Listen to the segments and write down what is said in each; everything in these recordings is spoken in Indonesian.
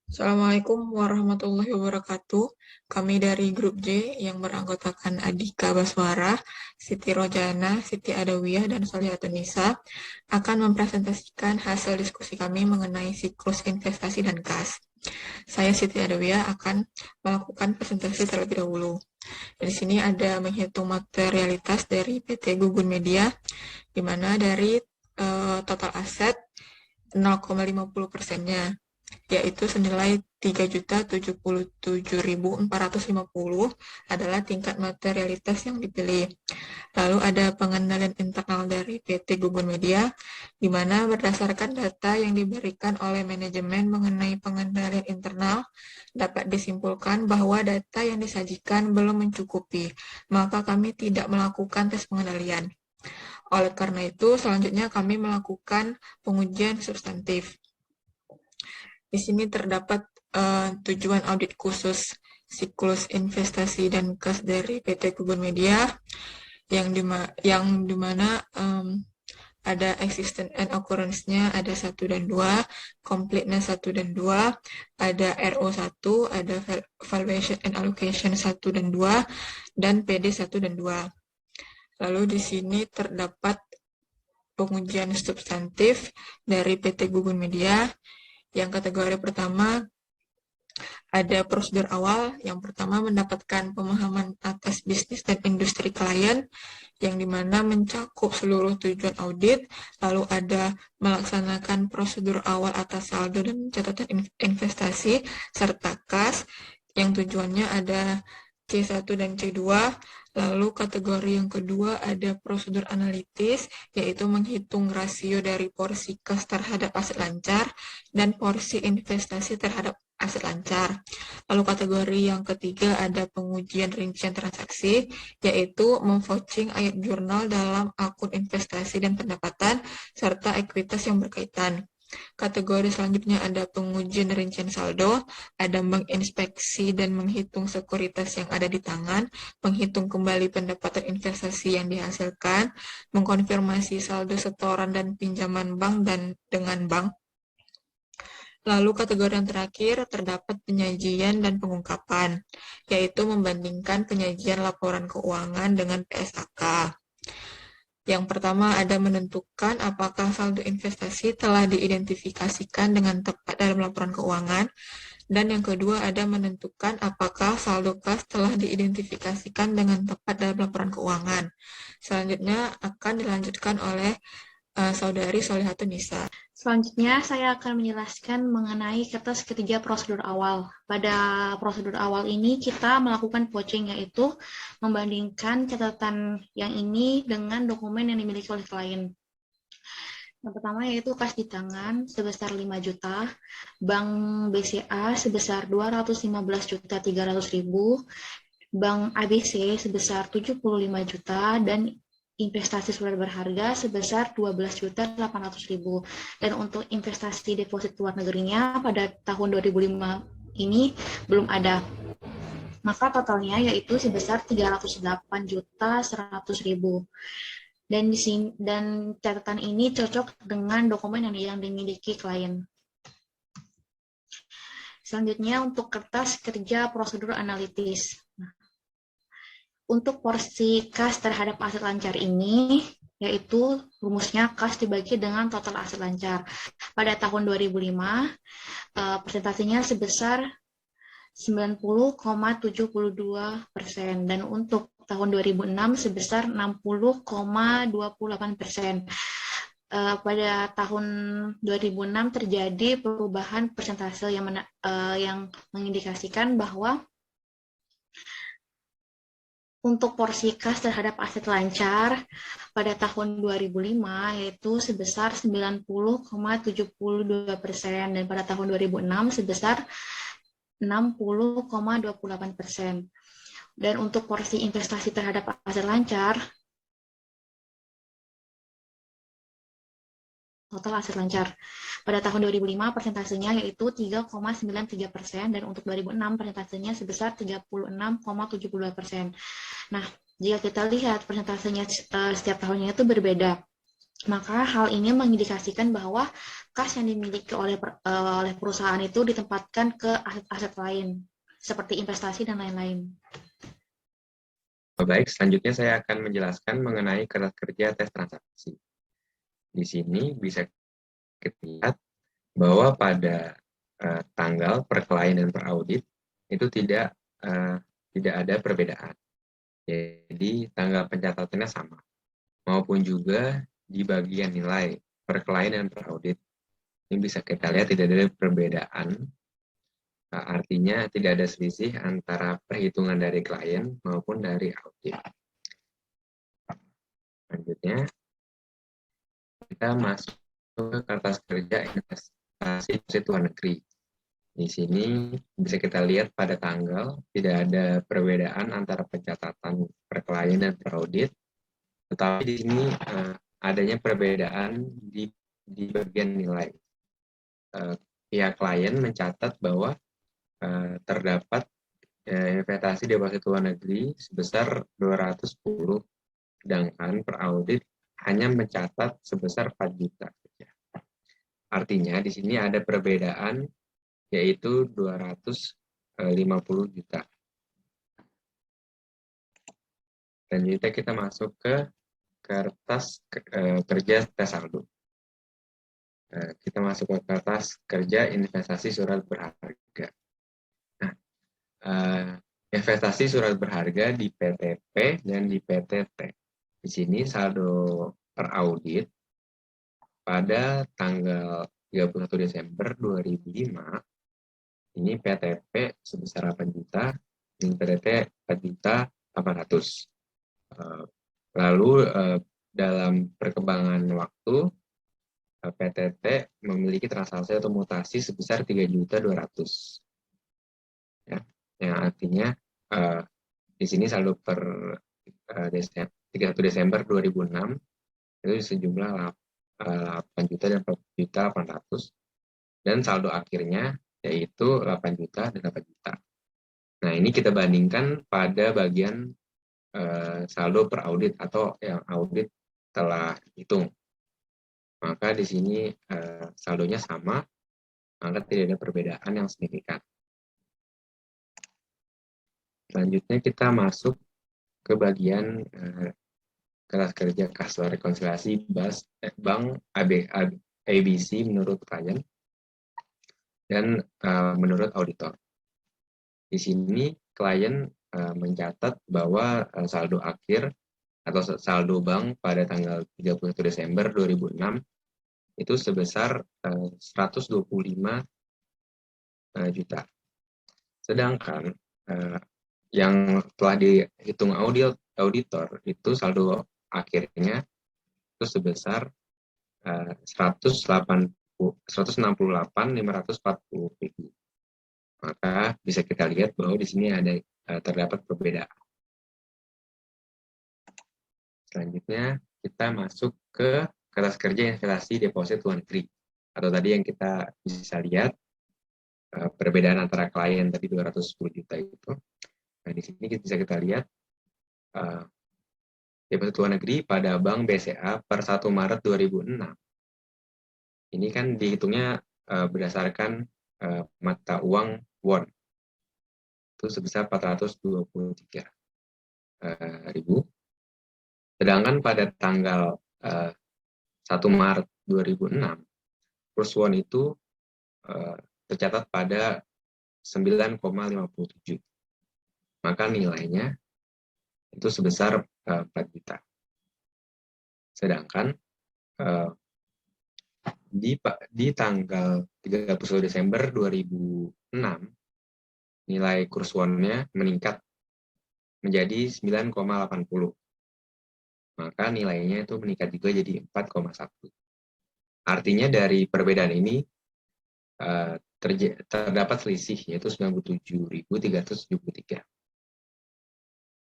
Assalamualaikum warahmatullahi wabarakatuh. Kami dari grup J yang beranggotakan Adika Baswara, Siti Rojana, Siti Adawiyah, dan Solihatun Nisa akan mempresentasikan hasil diskusi kami mengenai siklus investasi dan kas. Saya Siti Adawiyah akan melakukan presentasi terlebih dahulu. Di sini ada menghitung materialitas dari PT Gugun Media, di mana dari total aset 0,50%-nya yaitu senilai 3.077.450 adalah tingkat materialitas yang dipilih. Lalu ada pengendalian internal dari PT Gugun Media, di mana berdasarkan data yang diberikan oleh manajemen mengenai pengendalian internal, dapat disimpulkan bahwa data yang disajikan belum mencukupi, maka kami tidak melakukan tes pengendalian. Oleh karena itu, selanjutnya kami melakukan pengujian substantif. Di sini terdapat tujuan audit khusus siklus investasi dan kas dari PT Gugun Media yang dimana ada existence and occurrence-nya ada 1 dan 2, completeness 1 dan 2, ada RO1, ada valuation and allocation 1 dan 2, dan PD 1 dan 2. Lalu di sini terdapat pengujian substantif dari PT Gugun Media. Yang kategori pertama ada prosedur awal. Yang pertama mendapatkan pemahaman atas bisnis dan industri klien, yang dimana mencakup seluruh tujuan audit. Lalu ada melaksanakan prosedur awal atas saldo dan catatan investasi, serta kas, yang tujuannya ada C1 dan C2. Lalu kategori yang kedua ada prosedur analitis, yaitu menghitung rasio dari porsi kas terhadap aset lancar dan porsi investasi terhadap aset lancar. Lalu kategori yang ketiga ada pengujian rincian transaksi, yaitu memvouching ayat jurnal dalam akun investasi dan pendapatan, serta ekuitas yang berkaitan. Kategori selanjutnya ada pengujian rincian saldo, ada menginspeksi dan menghitung sekuritas yang ada di tangan, menghitung kembali pendapatan investasi yang dihasilkan, mengkonfirmasi saldo setoran dan pinjaman bank dan dengan bank. Lalu kategori yang terakhir terdapat penyajian dan pengungkapan, yaitu membandingkan penyajian laporan keuangan dengan PSAK. Yang pertama ada menentukan apakah saldo investasi telah diidentifikasikan dengan tepat dalam laporan keuangan, dan yang kedua ada menentukan apakah saldo kas telah diidentifikasikan dengan tepat dalam laporan keuangan. Selanjutnya akan dilanjutkan oleh Saudari Solihatun Nisa. Selanjutnya, saya akan menjelaskan mengenai kertas ketiga prosedur awal. Pada prosedur awal ini, kita melakukan vouching, yaitu membandingkan catatan yang ini dengan dokumen yang dimiliki oleh klien. Yang pertama yaitu kas di tangan sebesar 5 juta, Bank BCA sebesar 215.300.000, Bank ABC sebesar 75 juta, dan investasi surat berharga sebesar 12.800.000. Dan untuk investasi deposit luar negerinya pada tahun 2005 ini belum ada. Maka totalnya yaitu sebesar 308.100.000. Dan catatan ini cocok dengan dokumen yang dimiliki klien. Selanjutnya untuk kertas kerja prosedur analitis. Untuk porsi kas terhadap aset lancar ini, yaitu rumusnya kas dibagi dengan total aset lancar. Pada tahun 2005, presentasinya sebesar 90,72%, dan untuk tahun 2006 sebesar 60,28%. Pada tahun 2006 terjadi perubahan persentase yang mengindikasikan bahwa untuk porsi kas terhadap aset lancar pada tahun 2005 yaitu sebesar 90,72%, dan pada tahun 2006 sebesar 60,28%. Dan untuk porsi investasi terhadap aset lancar, total aset lancar pada tahun 2005 persentasenya yaitu 3,93%, dan untuk 2006 persentasenya sebesar 36,72%. Nah, jika kita lihat persentasenya setiap tahunnya itu berbeda. Maka hal ini mengindikasikan bahwa kas yang dimiliki oleh perusahaan itu ditempatkan ke aset-aset lain, seperti investasi dan lain-lain. Baik, selanjutnya saya akan menjelaskan mengenai kelas kerja tes transaksi. Di sini bisa kita lihat bahwa pada tanggal per klien dan per audit itu tidak ada perbedaan. Jadi tanggal pencatatannya sama. Maupun juga di bagian nilai per klien dan per audit. Ini bisa kita lihat tidak ada perbedaan. Artinya tidak ada selisih antara perhitungan dari klien maupun dari audit. Selanjutnya, kita masuk ke kertas kerja investasi deposit luar negeri. Di sini bisa kita lihat pada tanggal tidak ada perbedaan antara pencatatan per klien dan per audit, tetapi di sini adanya perbedaan di bagian nilai. Pihak klien mencatat bahwa terdapat investasi deposit luar negeri sebesar 210, sedangkan per audit hanya mencatat sebesar 4 juta. Artinya di sini ada perbedaan yaitu 250 juta. Selanjutnya kita masuk ke kertas kerja tes saldo. Kita masuk ke kertas kerja investasi surat berharga. Nah, investasi surat berharga di PTP dan di PTT. Di sini saldo per audit pada tanggal 31 Desember 2005 ini PTP sebesar 8 juta, dan PTT 4.800.000. Lalu dalam perkembangan waktu PTT memiliki transaksi atau mutasi sebesar 3.200.000. Ya, yang artinya di sini saldo per 31 Desember 2006 itu sejumlah 8 juta dan 4.800.000, dan saldo akhirnya yaitu 8 juta dan 8 juta. Nah, ini kita bandingkan pada bagian saldo per audit atau yang audit telah hitung. Maka di sini saldonya sama, maka tidak ada perbedaan yang signifikan. Selanjutnya kita masuk ke bagian kelas kerja kas rekonsiliasi bank ABC menurut klien dan menurut auditor. Di sini klien mencatat bahwa saldo akhir atau saldo bank pada tanggal 31 Desember 2006 itu sebesar 125 juta. Sedangkan yang telah dihitung auditor itu saldo akhirnya itu sebesar 168.540.000. Maka bisa kita lihat bahwa di sini ada terdapat perbedaan. Selanjutnya kita masuk ke kertas kerja investasi deposit luar negeri, atau tadi yang kita bisa lihat perbedaan antara klien tadi 210 juta itu. Nah, di sini bisa kita lihat deposit luar negeri pada Bank BCA per 1 Maret 2006. Ini kan dihitungnya berdasarkan mata uang won. Itu sebesar 423.000. Sedangkan pada tanggal 1 Maret 2006, kurs won itu tercatat pada 9,57. Maka nilainya itu sebesar 4 juta. Sedangkan di tanggal 31 Desember 2006, nilai kurs wonnya meningkat menjadi 9,80. Maka nilainya itu meningkat juga jadi 4,1. Artinya dari perbedaan ini terdapat selisih, yaitu 97.373.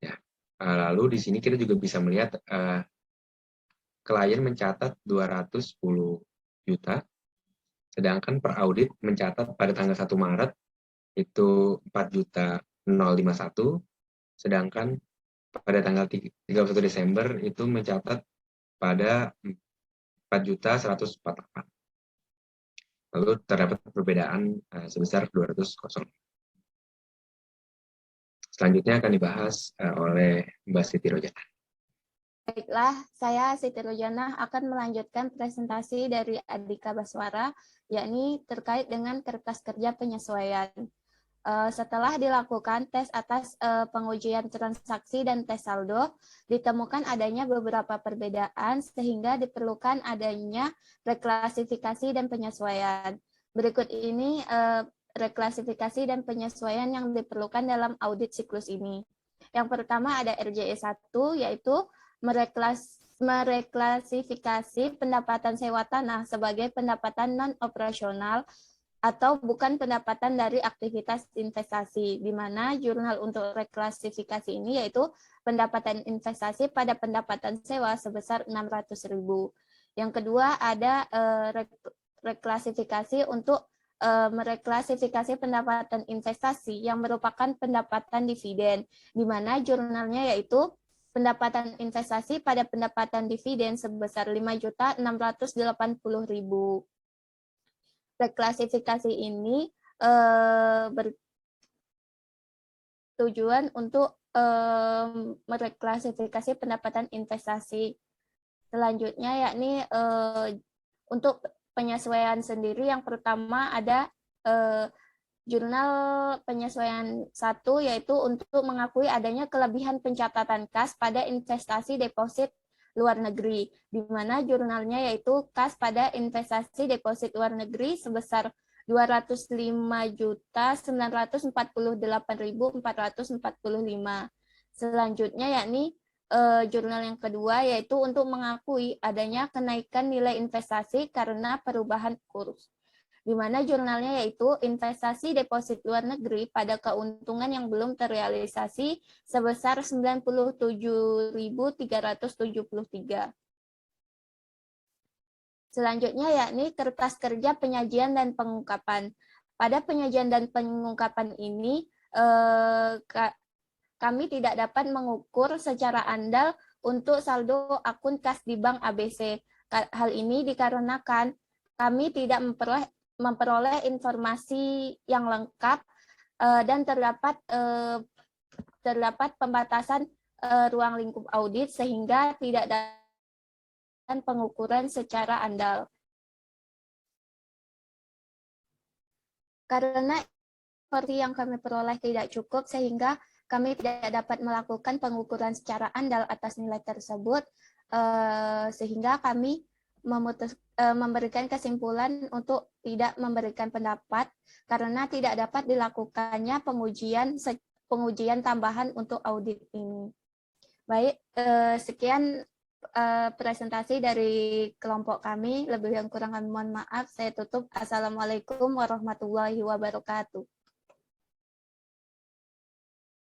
Ya. Lalu di sini kita juga bisa melihat klien mencatat 210 juta, sedangkan per audit mencatat pada tanggal 1 Maret itu 4.051, sedangkan pada tanggal 31 Desember itu mencatat pada 4.148. Lalu terdapat perbedaan sebesar 200. Selanjutnya akan dibahas oleh Mbak Siti Rojana. Baiklah, saya Siti Rojana akan melanjutkan presentasi dari Andika Baswara, yakni terkait dengan kertas kerja penyesuaian. Setelah dilakukan tes atas pengujian transaksi dan tes saldo, ditemukan adanya beberapa perbedaan sehingga diperlukan adanya reklasifikasi dan penyesuaian. Berikut ini reklasifikasi dan penyesuaian yang diperlukan dalam audit siklus ini. Yang pertama ada RJE 1, yaitu mereklasifikasi pendapatan sewa tanah sebagai pendapatan non-operasional atau bukan pendapatan dari aktivitas investasi, di mana jurnal untuk reklasifikasi ini yaitu pendapatan investasi pada pendapatan sewa sebesar 600.000. Yang kedua ada reklasifikasi untuk mereklasifikasi pendapatan investasi yang merupakan pendapatan dividen, di mana jurnalnya yaitu pendapatan investasi pada pendapatan dividen sebesar 5.680.000. Reklasifikasi ini bertujuan untuk mereklasifikasi pendapatan investasi. Selanjutnya yakni untuk penyesuaian sendiri, yang pertama ada jurnal penyesuaian 1, yaitu untuk mengakui adanya kelebihan pencatatan kas pada investasi deposit luar negeri, di mana jurnalnya yaitu kas pada investasi deposit luar negeri sebesar 205.948.445. Selanjutnya yakni jurnal yang kedua yaitu untuk mengakui adanya kenaikan nilai investasi karena perubahan kurs, di mana jurnalnya yaitu investasi deposit luar negeri pada keuntungan yang belum terrealisasi sebesar 97.373. Selanjutnya yakni kertas kerja penyajian dan pengungkapan. Pada penyajian dan pengungkapan ini kami tidak dapat mengukur secara andal untuk saldo akun kas di Bank ABC. Hal ini dikarenakan kami tidak memperoleh informasi yang lengkap dan terdapat pembatasan ruang lingkup audit sehingga tidak dapat pengukuran secara andal. Karena informasi yang kami peroleh tidak cukup sehingga kami tidak dapat melakukan pengukuran secara andal atas nilai tersebut, sehingga kami memberikan kesimpulan untuk tidak memberikan pendapat karena tidak dapat dilakukannya pengujian tambahan untuk audit ini. Baik, sekian presentasi dari kelompok kami. Lebih yang kurang kami mohon maaf. Saya tutup. Assalamualaikum warahmatullahi wabarakatuh.